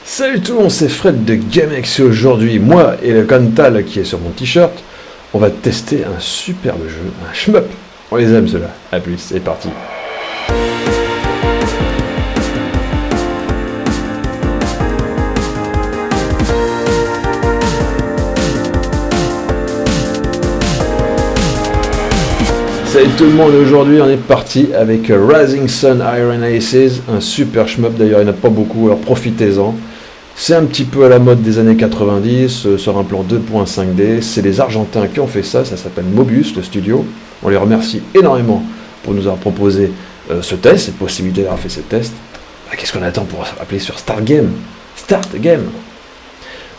Salut tout le monde, c'est Fred de GameX et aujourd'hui, moi et le Cantal qui est sur mon t-shirt, on va tester un superbe jeu, un shmup. On les aime ceux-là. A plus, c'est parti. Salut tout le monde, aujourd'hui on est parti avec Rising Sun Iron Aces, un super shmup, d'ailleurs il n'y en a pas beaucoup, alors profitez-en. C'est un petit peu à la mode des années 90, sur un plan 2.5D, c'est les Argentins qui ont fait ça, ça s'appelle Mobius, le studio. On les remercie énormément pour nous avoir proposé ce test, cette possibilité d'avoir fait ce test. Qu'est-ce qu'on attend pour appeler sur Start Game? Start Game.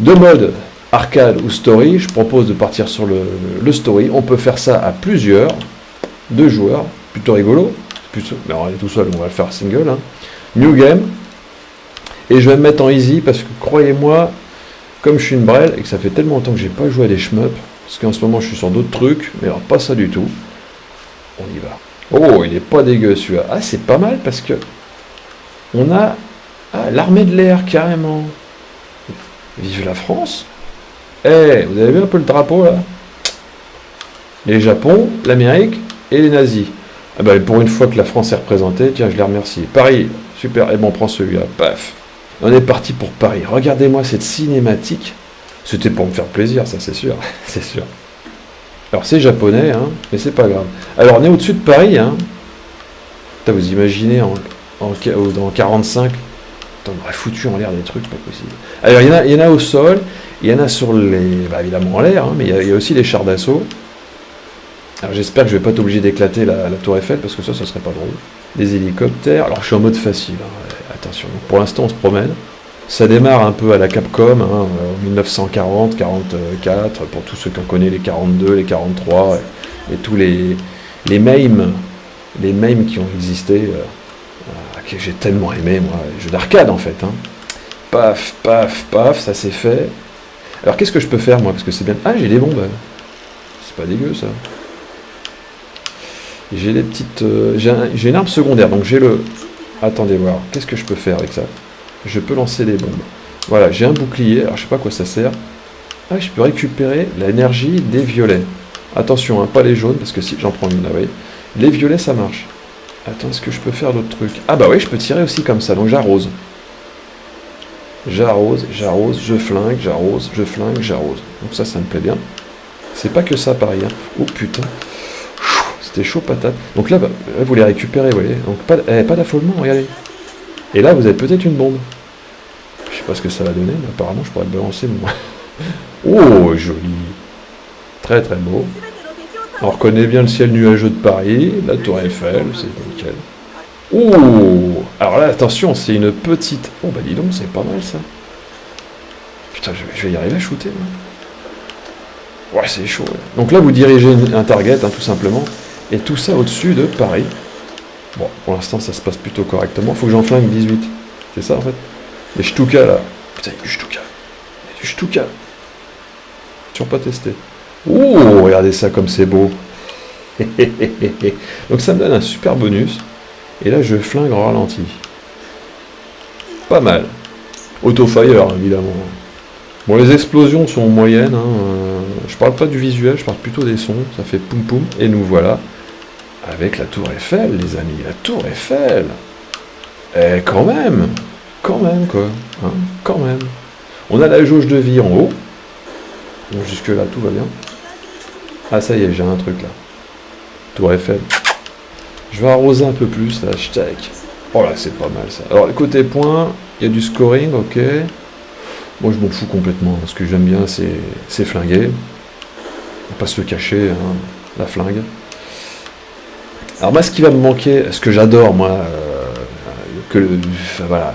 Deux modes, arcade ou story, je propose de partir sur le story. On peut faire ça à plusieurs, deux joueurs, plutôt rigolo. Mais on est tout seul, on va le faire single. Hein. New Game. Et je vais me mettre en easy parce que croyez-moi, comme je suis une brêle et que ça fait tellement longtemps que j'ai pas joué à des shmups, parce qu'en ce moment je suis sur d'autres trucs, mais alors pas ça du tout. On y va. Oh, il est pas dégueu celui-là. Ah, c'est pas mal parce que on a l'armée de l'air carrément. Vive la France. Eh, vous avez vu un peu le drapeau là? Les Japon, l'Amérique et les nazis. Ah ben pour une fois que la France est représentée, tiens, je les remercie. Paris, super. Et bon, on prend celui-là. Paf. On est parti pour Paris. Regardez-moi cette cinématique. C'était pour me faire plaisir, ça c'est sûr. C'est sûr. Alors c'est japonais, hein, mais c'est pas grave. Alors on est au-dessus de Paris, hein. Putain, vous imaginez dans 45, on aurait foutu en l'air des trucs, pas possible. Alors il y en a au sol, il y en a sur les, évidemment en l'air, hein, mais il y a aussi les chars d'assaut. Alors j'espère que je vais pas être obligé d'éclater la tour Eiffel parce que ça serait pas drôle. Des hélicoptères. Alors je suis en mode facile. Hein. Attention. Donc, pour l'instant on se promène. Ça démarre un peu à la Capcom, hein, en 1940, 44, pour tous ceux qui en connaissent les 42, les 43, et tous les mêmes qui ont existé, que j'ai tellement aimé, moi, les jeux d'arcade en fait. Hein. Paf, paf, paf, ça c'est fait. Alors qu'est-ce que je peux faire moi, parce que c'est bien. Ah, j'ai des bombes. C'est pas dégueu ça. J'ai des petites. J'ai une arme secondaire, donc j'ai le. Attendez voir, qu'est-ce que je peux faire avec ça? Je peux lancer des bombes. Voilà, j'ai un bouclier, alors je sais pas à quoi ça sert. Ah, je peux récupérer l'énergie des violets. Attention, hein, pas les jaunes, parce que si j'en prends une là, oui. Les violets, ça marche. Attends, est-ce que je peux faire d'autres trucs? Ah bah oui, je peux tirer aussi comme ça, donc j'arrose. J'arrose, je flingue, j'arrose, je flingue, j'arrose. Donc ça me plaît bien. C'est pas que ça, pareil. Hein. Oh putain. C'était chaud patate. Donc là, vous les récupérez, vous voyez. Donc pas d'affolement, regardez. Et là, vous avez peut-être une bombe. Je sais pas ce que ça va donner, mais apparemment, je pourrais le balancer, moi. Oh, joli. Très, très beau. On reconnaît bien le ciel nuageux de Paris, la tour Eiffel, c'est nickel. Oh, alors là, attention, c'est une petite... Oh, bah dis donc, c'est pas mal, ça. Putain, je vais y arriver à shooter, là. Ouais, c'est chaud. Là. Donc là, vous dirigez un target, hein, tout simplement. Et tout ça au-dessus de Paris. Bon, pour l'instant, ça se passe plutôt correctement. Faut que j'en flingue 18. C'est ça, en fait. Les Shtuka, là. Putain, il y a du Shtuka. Il y a du Shtuka. Toujours pas testé. Oh, regardez ça comme c'est beau. Donc ça me donne un super bonus. Et là, je flingue en ralenti. Pas mal. Auto-fire, évidemment. Bon, les explosions sont moyennes. Hein. Je parle pas du visuel, je parle plutôt des sons. Ça fait poum poum. Et nous voilà. Avec la tour Eiffel, les amis, la tour Eiffel. Eh, quand même, quoi, hein, quand même. On a la jauge de vie en haut. Donc jusque là, tout va bien. Ah, ça y est, j'ai un truc là. Tour Eiffel. Je vais arroser un peu plus, là, hashtag. Oh là, c'est pas mal ça. Alors, le côté point, il y a du scoring, ok. Moi, je m'en fous complètement. Ce que j'aime bien, c'est flinguer. On va pas se le cacher, hein, la flingue. Alors moi, ce qui va me manquer, ce que j'adore, moi, voilà,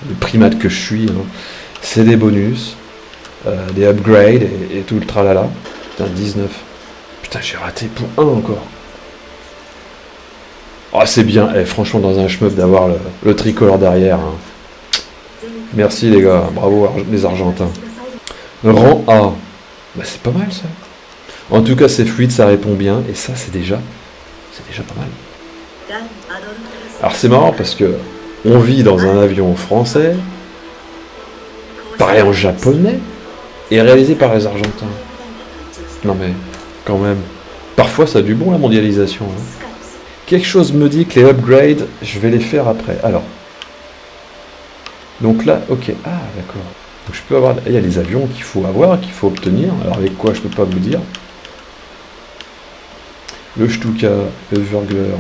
le primate que je suis, hein, c'est des bonus, des upgrades et tout le tralala. Putain, 19. Putain, j'ai raté pour 1 encore. Oh, c'est bien, franchement, dans un shmup, d'avoir le tricolore derrière. Hein. Merci, les gars. Bravo, les Argentins. Rang A. Bah, c'est pas mal, ça. En tout cas, c'est fluide, ça répond bien. Et ça, c'est déjà pas mal. Alors c'est marrant parce que on vit dans un avion français, Pareil en japonais et réalisé par les Argentins. Non mais, quand même. Parfois ça a du bon la mondialisation. Hein. Quelque chose me dit que les upgrades, je vais les faire après. Alors. Donc là, ok. Ah, d'accord. Donc je peux avoir... Il y a les avions qu'il faut avoir, qu'il faut obtenir. Alors avec quoi, je peux pas vous dire. Le Stuka, le Wrangler.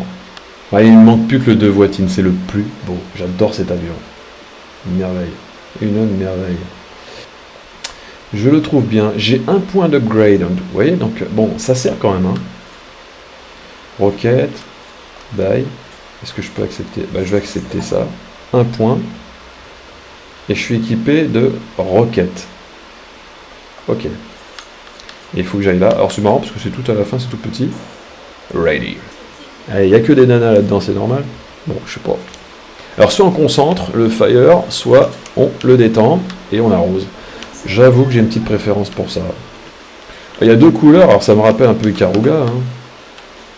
Ah, il ne manque plus que le De Voitine, c'est le plus beau. J'adore cet avion. Une merveille. Une merveille. Je le trouve bien. J'ai un point d'upgrade. Vous voyez, donc bon, ça sert quand même. Hein. Rocket. Bye. Est-ce que je peux accepter? Bah, je vais accepter ça. Un point. Et je suis équipé de roquettes. Ok. Et il faut que j'aille là. Alors c'est marrant parce que c'est tout à la fin, c'est tout petit. Ready. Il n'y a que des nanas là-dedans, c'est normal. Bon, je sais pas. Alors soit on concentre le fire, soit on le détend et on arrose. J'avoue que j'ai une petite préférence pour ça. Il y a deux couleurs, alors ça me rappelle un peu Ikaruga. Hein.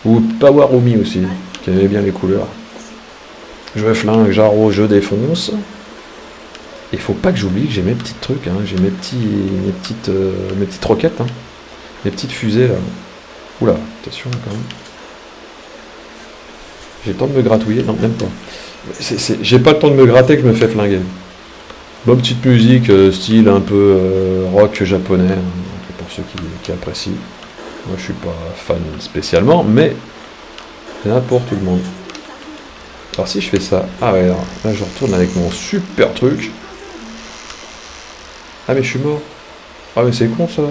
Ou Powerumi aussi, qui aimait bien les couleurs. Je flingue, j'arrose, je défonce. Il faut pas que j'oublie que j'ai mes petits trucs, hein. J'ai mes petites roquettes, hein. Mes petites fusées là. Oula, attention quand même. J'ai le temps de me gratouiller, non même pas. J'ai pas le temps de me gratter que je me fais flinguer. Bonne petite musique, style un peu rock japonais, hein, pour ceux qui apprécient. Moi je suis pas fan spécialement, mais il y en a pour tout le monde. Alors si je fais ça, ah ouais, alors, là je retourne avec mon super truc. Ah mais je suis mort. Ah mais c'est con ça.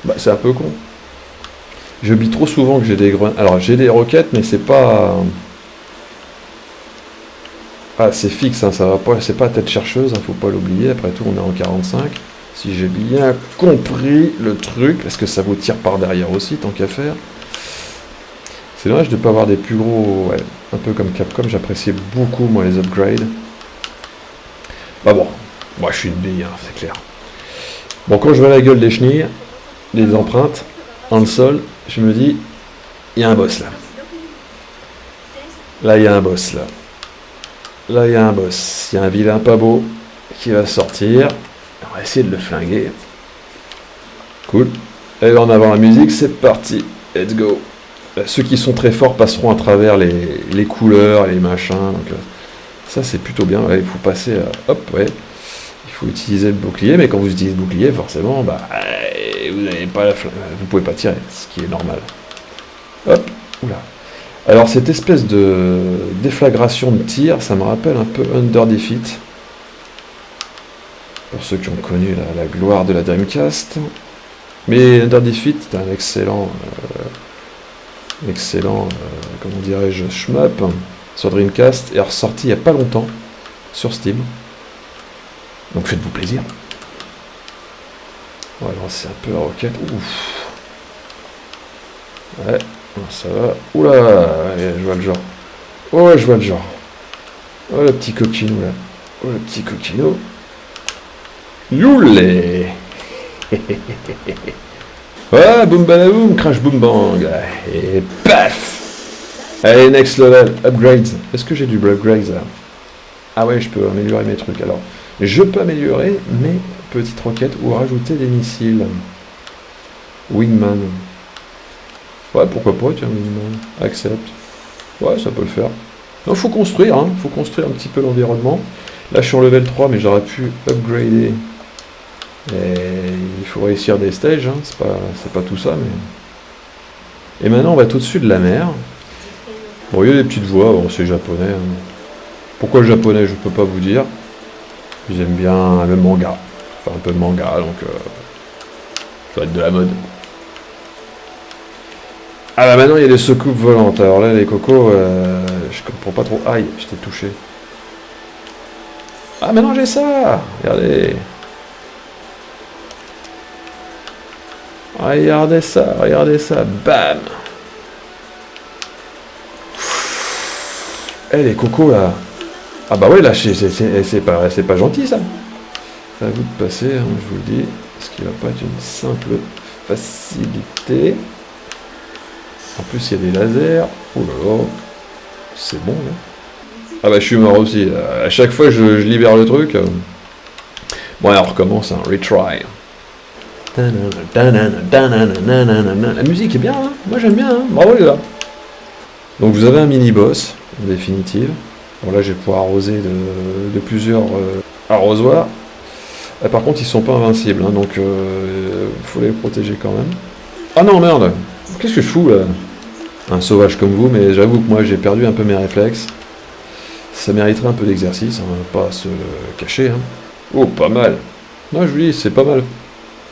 Bah c'est un peu con. J'oublie trop souvent que j'ai des grenades. Alors j'ai des roquettes mais c'est pas... Ah c'est fixe, hein, ça va pas, c'est pas tête chercheuse, hein, faut pas l'oublier, après tout on est en 45. Si j'ai bien compris le truc, parce que ça vous tire par derrière aussi, tant qu'à faire. C'est dommage de ne pas avoir des plus gros... Ouais, un peu comme Capcom, j'appréciais beaucoup moi les upgrades. Bah bon, moi je suis une bille, hein, c'est clair. Bon, quand je vois la gueule des chenilles, des empreintes, dans le sol, je me dis, il y a un boss là. Là, il y a un boss là. Là, il y a un boss. Il y a un vilain pas beau qui va sortir. On va essayer de le flinguer. Cool. Et en avant la musique, c'est parti. Let's go. Ceux qui sont très forts passeront à travers les couleurs, les machins. Donc, ça, c'est plutôt bien. Ouais, il faut passer... hop, ouais. Il faut utiliser le bouclier, mais quand vous utilisez le bouclier, forcément, bah, vous n'avez pas vous pouvez pas tirer, ce qui est normal. Hop, oula. Alors cette espèce de déflagration de tir, ça me rappelle un peu Under Defeat. Pour ceux qui ont connu la gloire de la Dreamcast. Mais Under Defeat est un excellent, comment dirais-je, shmup sur Dreamcast, et ressorti il n'y a pas longtemps sur Steam. Donc faites-vous plaisir. On va lancer un peu la roquette. Ouf. Ouais, ça va. Oula, ouais, je vois le genre. Oh, je vois le genre. Oh, le petit coquinou là. Oh, le petit coquinou. Youlé. Ouais, boum balaboum, crash boum bang. Et paf. Allez, next level, upgrades. Est-ce que j'ai du upgrades là? Ah ouais, je peux améliorer mes trucs alors. Je peux améliorer mes petites roquettes ou rajouter des missiles. Wingman. Ouais, pourquoi pas, tiens, Wingman. Accept. Ouais, ça peut le faire. Donc, faut construire, hein. Faut construire un petit peu l'environnement. Là, je suis en level 3, mais j'aurais pu upgrader. Et il faut réussir des stages, hein. C'est pas tout ça, mais... Et maintenant, on va tout au-dessus de la mer. Bon, il y a des petites voix, bon, c'est japonais. Hein. Pourquoi le japonais, je peux pas vous dire. J'aime bien le manga. Enfin, un peu de manga, donc... ça va être de la mode. Ah bah maintenant, il y a des secoupes volantes. Alors là, les cocos, je comprends pas trop. Aïe, je t'ai touché. Ah, maintenant j'ai ça. Regardez. Regardez ça, regardez ça. Bam. Eh, les cocos, là. Ah bah ouais, là, c'est pas gentil, ça. À vous de passer, hein, je vous le dis. Ce qui va pas être une simple facilité. En plus, il y a des lasers. Oh là là. C'est bon, là. Ah bah, je suis mort aussi. À chaque fois, je libère le truc. Bon, alors on recommence, hein, retry. La musique est bien, hein, moi j'aime bien, hein, bravo les gars. Donc vous avez un mini-boss, en définitive. Bon là je vais pouvoir arroser de plusieurs arrosoirs. Par contre ils sont pas invincibles, hein, donc faut les protéger quand même. Ah non merde, qu'est-ce que je fous là? Un sauvage comme vous, mais j'avoue que moi j'ai perdu un peu mes réflexes. Ça mériterait un peu d'exercice, on va pas se le cacher. Hein. Oh pas mal. Non je vous dis c'est pas mal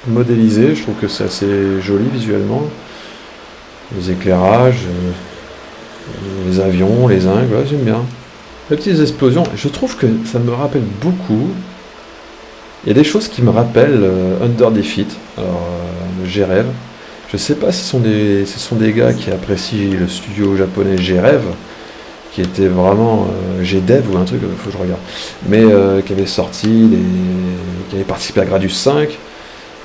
modélisé, je trouve que c'est assez joli visuellement. Les éclairages, les avions, les zincs, ouais, j'aime bien. Les petites explosions, je trouve que ça me rappelle beaucoup. Il y a des choses qui me rappellent Under Defeat, alors G-Rev. Je sais pas si ce sont des gars qui apprécient le studio japonais G-Rev, qui était vraiment G-Dev ou un truc, faut que je regarde, mais qui avait sorti, qui avait participé à Gradus 5,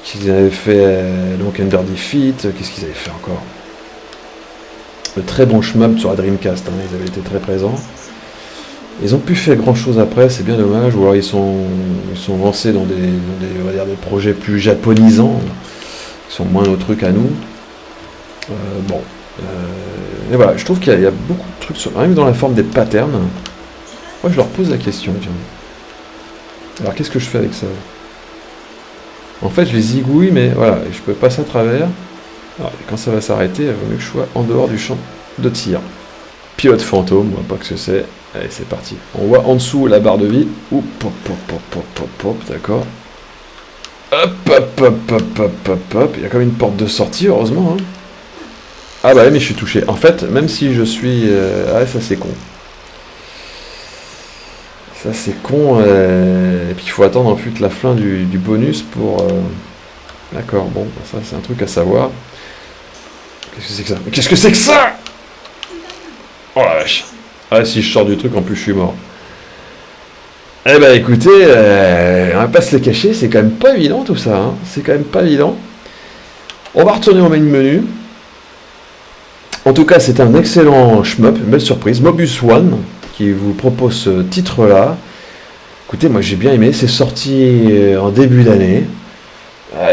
qu'ils avaient fait donc Under Defeat, qu'est-ce qu'ils avaient fait encore? Le très bon shmup sur la Dreamcast, hein, ils avaient été très présents. Ils ont pu faire grand chose après, c'est bien dommage, ou alors ils sont lancés dans des, on va dire, des projets plus japonisants, qui sont moins nos trucs à nous. Bon. Et voilà, je trouve qu'il y a beaucoup de trucs, même dans la forme des patterns. Moi je leur pose la question, tiens. Alors qu'est-ce que je fais avec ça? En fait je les zigouille, mais voilà, je peux passer à travers. Alors, quand ça va s'arrêter, il vaut mieux que je sois en dehors du champ de tir. Pilote fantôme, on voit pas que ce c'est. Allez, c'est parti. On voit en dessous la barre de vie. Oup, pop, pop, pop, pop, pop, pop, d'accord. Hop, hop, hop, hop, hop, hop, hop. Il y a comme une porte de sortie, heureusement. Hein. Ah bah oui, mais je suis touché. En fait, même si je suis... Ah, ça c'est con. Ça c'est con. Et puis il faut attendre ensuite la fin du bonus pour... D'accord, bon, ça c'est un truc à savoir. Qu'est-ce que c'est que ça? Mais qu'est-ce que c'est que ça? Oh la vache. Ah, si je sors du truc, en plus je suis mort. Eh ben écoutez, on va pas se le cacher, c'est quand même pas évident tout ça. Hein. C'est quand même pas évident. On va retourner au main menu. En tout cas, c'est un excellent shmup, une belle surprise. Mobius One, qui vous propose ce titre-là. Écoutez, moi j'ai bien aimé, c'est sorti en début d'année.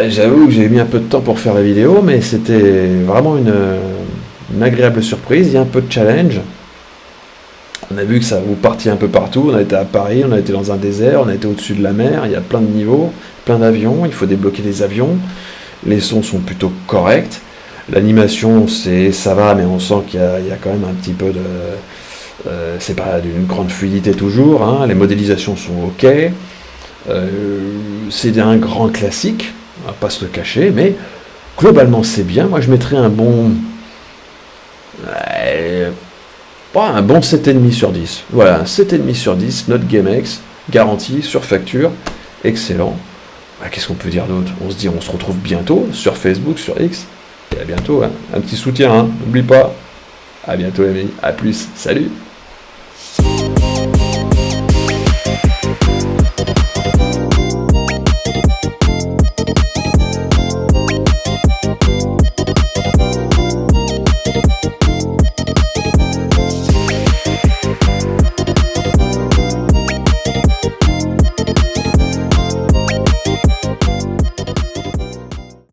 J'avoue que j'ai mis un peu de temps pour faire la vidéo, mais c'était vraiment une agréable surprise. Il y a un peu de challenge. On a vu que ça vous partit un peu partout. On a été à Paris, on a été dans un désert, on a été au-dessus de la mer. Il y a plein de niveaux, plein d'avions. Il faut débloquer les avions. Les sons sont plutôt corrects. L'animation, ça va, mais on sent qu'il y a quand même un petit peu de... c'est pas d'une grande fluidité toujours. Hein. Les modélisations sont ok. C'est un grand classique. On va pas se le cacher, mais globalement c'est bien. Moi je mettrais un bon 7,5 sur 10. Voilà, un 7,5 sur 10, note GameX, garantie, sur facture, excellent. Qu'est-ce qu'on peut dire d'autre? On se dit on se retrouve bientôt sur Facebook, sur X, et à bientôt, hein. Un petit soutien, hein. N'oublie pas. À bientôt les amis, à plus, salut.